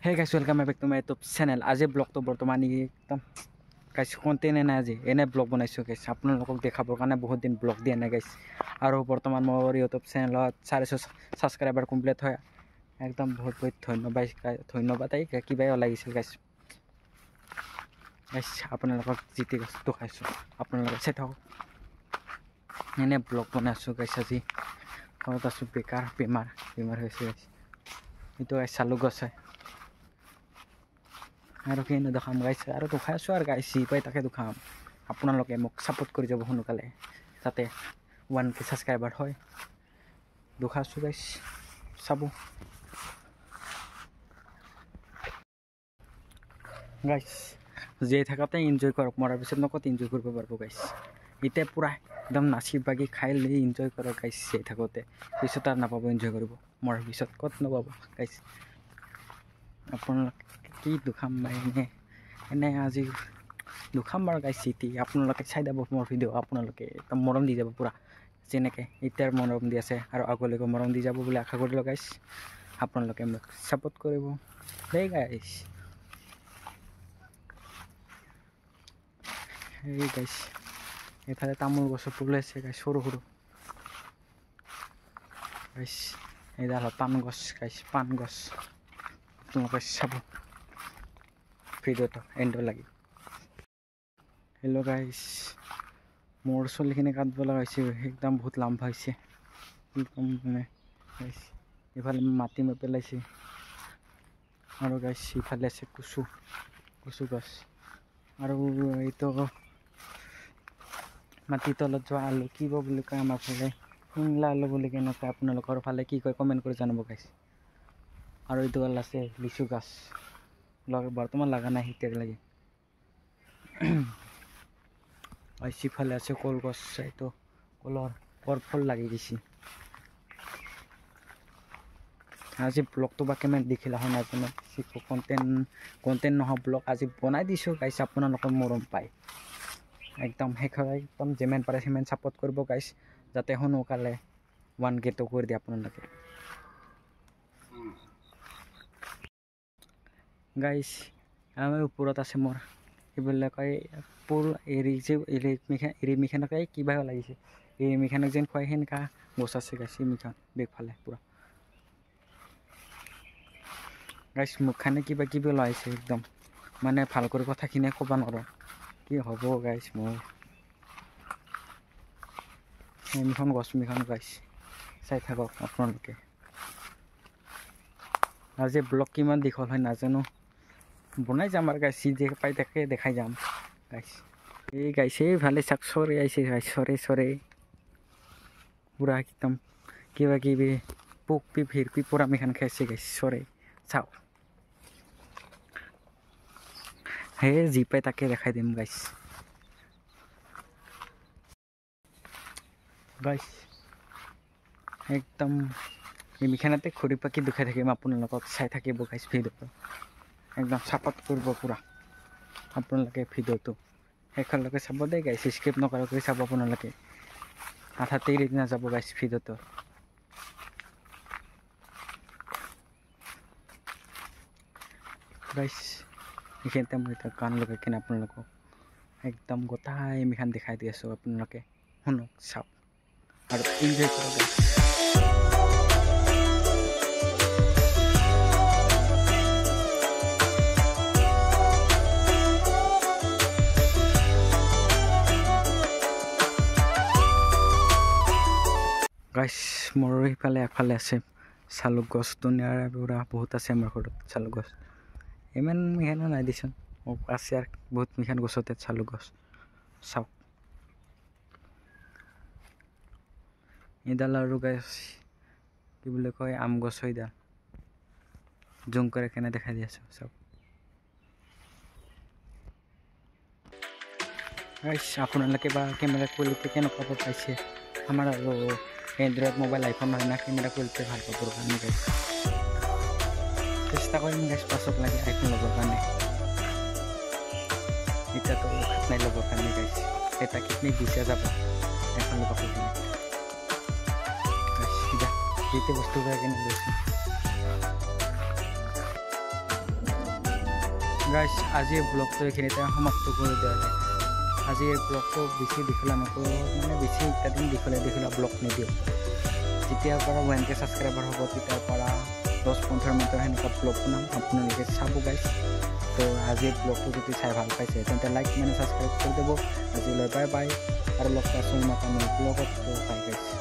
Hey guys, welcome back to my YouTube channel. আজি ব্লগটো বৰ্তমান একদম গাইছ কন্টেন্ট নাই আজি এনে ব্লগ বনাইছো গাইছ আপোনালোকক দেখাবৰ কাৰণে বহুত দিন ব্লগ দিয়া নাই গাইছ আৰু বৰ্তমান মোৰ YouTube চেনেলত 400 সাবস্ক্ৰাইবাৰ কমপ্লিট হয় একদম বহুত বহুত ধন্যবাদ কিবাই লাগিছিল গাইছ গাইছ আপোনালোকক জিটি দেখাইছো আপোনালোকে চাই থাকক এনে ব্লগ বনাইছো গাইছ আজি ঘৰত আছো বেকাৰ বেমাৰ হৈছে গাইছ এইটো চালু গছ হয় আৰু কেনে দেখাম গাইছ আৰু দেখাইছো আৰু গাইছ পাই তাকে দেখাম আপোনালোকে মোক সাপোৰ্ট কৰি যাব সোনকালে যাতে 1k সাবস্ক্ৰাইবাৰ হয় দেখাইছো গাইছ চাব গাইছ যে থাকাতে এনজয় কৰক মৰাৰ পিছত নকত এনজয় কৰিব পাৰিব গাইছ এতিয়া পুৰা একদম নাচি বাগি খাই লৈ এনজয় কৰক গাইছ যে থাকোতে পিছত আৰু নাপাব এনজয় কৰিব মৰাৰ পিছত কত নাপাব গাইছ আপোনালোকে কি দুখাম এনে আজি দুখাম বাৰু গাইছ চিটি আপোনালোকে চাই যাব মোৰ ভিডিঅ' আপোনালোকে একদম মৰম দি যাব পুৰা যেনেকৈ এতিয়াৰ মৰম দি আছে আৰু আগলৈকে মৰম দি যাব বুলি আশা কৰিলোঁ গাইছ আপোনালোকে মোক ছাপোৰ্ট কৰিব দেই গাইছ এই গাইছ এইফালে তামোল গছৰ ফুল আছে গাইছ সৰু সৰু গাইছ এইডাল পাণ গছ গাইছ পাণ গছ আপোনালোকে চাব ভিডিঅ'টো এণ্ড লাগি হেল্ল' গাইছ মোৰ চুলিখিনি কাটিব লগা হৈছে একদম বহুত লাম্বা হৈছে একদম মানে গাইছ এইফালে মাটি পেলাইছে আৰু গাইছ ইফালে আছে কচু গছ আৰু এইটো মাটিৰ তলত যোৱা আলু কি বুলি কয় আমাৰ ফালে শিংলা আলু বুলি কেনেকৈ আপোনালোকৰ ফালে কি কয় কমেণ্ট কৰি জনাব গাইছ আৰু এইটো গাল আছে লিচু গাছ বৰ্তমান লগা নাই এতিয়ালৈকে সিফালে আছে কলগছ এইটো কলৰ ফল লাগি গৈছে আজি ব্লগটো বা কেমেন দেখিলা হয় নাজানো কণ্টেণ্ট নহয় ব্লগ আজি বনাই দিছোঁ গাইছ আপোনালোকৰ মৰম পায় একদম শেষৰ একদম যিমান পাৰে সিমান ছাপোৰ্ট কৰিব গাইছ যাতে সোনকালে 1k কৰি দিয়ে আপোনালোকে গাইছ আমাৰ ওপৰত আছে মোৰ এইবিলাক পুল এৰি মিখানক কিবা লাগিছে এৰি মিখানক যেন খুৱাই সেনেকা গছ আছে গাইছ মিখান বেগফালে পুৰা গাইছ মুখখানে কিবা কিবি ওলাইছে একদম মানে ভাল কৰি কথাখিনিয়ে ক'ব নোৱাৰোঁ কি হ'ব গাইছ মোৰ মিখন গছ মিখন গাইছ চাই থাকক আপোনালোকে আজি ব্লগ কিমান দীঘল হয় নাজানো বনাই যাম আৰু গাইছ যে পাই তাকে দেখাই যাম গাইছ এই গাইছ এইফালে চাক চৰে আহিছে গাইছ চৰে পুৰা একদম কিবা কিবি পোক ভিৰপি পুৰা মিখান খাইছে গাইছ চৰে চাওক সেয়ে যি পাই তাকে দেখাই দিম গাইছ একদম এই মিখানতে ঘূৰি পাকি দুখাই থাকিম আপোনালোকক চাই থাকিব গাইছ ভিডিঅ'টো একদম ছাপোৰ্ট কৰিব পুৰা আপোনালোকে ভিডিঅ'টো শেষলৈকে চাব দেই গাইছ স্কিপ নকৰাকৈ চাব আপোনালোকে আধাতে এৰি নাযাব গাইছ ভিডিঅ'টো গাইছ এইখিনিতে মই এটা গান লগাই কিনে আপোনালোকক একদম গোটাই মিখান দেখাই দি আছোঁ আপোনালোকে শুনক চাওক আৰু এনজয় কৰক গাইছ মোৰ সিফালে এফালে আছে চালুক গছ ধুনীয়া পুৰা বহুত আছে আমাৰ ঘৰত চালুক গছ ইমান মিখানো নাই দিচোন আছে আৰু বহুত মিখান গছতে চালুক গছ চাওক এইডাল আৰু গাইছ কি বুলি কয় আম গছ এইডাল জুম কৰি কেনে দেখাই দি আছোঁ চাওক গাইছ আপোনালোকে বা কেমেৰা কোৱালিটি কেনেকুৱা পাইছে আমাৰ আৰু এণ্ড্ৰইড মোবাইল আইফোন নহয় না কেমেৰা কোৱালিটি ভাল পাবৰ কাৰণে গাইছ চেষ্টা কৰিম গাইছ পাছত লাগে আইফোন ল'বৰ কাৰণে এতিয়াতো হাত নাই ল'বৰ কাৰণে গাইছ এটা কিডনি দিছে যাব আইফোন ল'ব কাৰণে গাইছ যিটো বস্তু বেয়া কিনে লৈছোঁ গাইছ আজিৰ ব্লগটো এইখিনিতে সমাপ্ত কৰি দিয়া হয় আজিৰ ব্লগটো বেছি দীঘলীয়া নকৰোঁ মানে বেছি এদিন দীঘলীয়া ব্লগ নিদিওঁ যেতিয়াৰ পৰা 1K ছাবস্ক্ৰাইবাৰ হ'ব তেতিয়াৰ পৰা 10-15 মিনিটৰ সেনেকুৱা ব্লগ বনাম আপোনালোকে চাব গাইছ তো আজিৰ ব্লগটো যদি চাই ভাল পাইছে তেন্তে লাইক মানে ছাবস্ক্ৰাইব কৰি দিব আজিলৈ বাই বাই আৰু লগ পাইছোঁ মই ব্লগত বাই গাইছ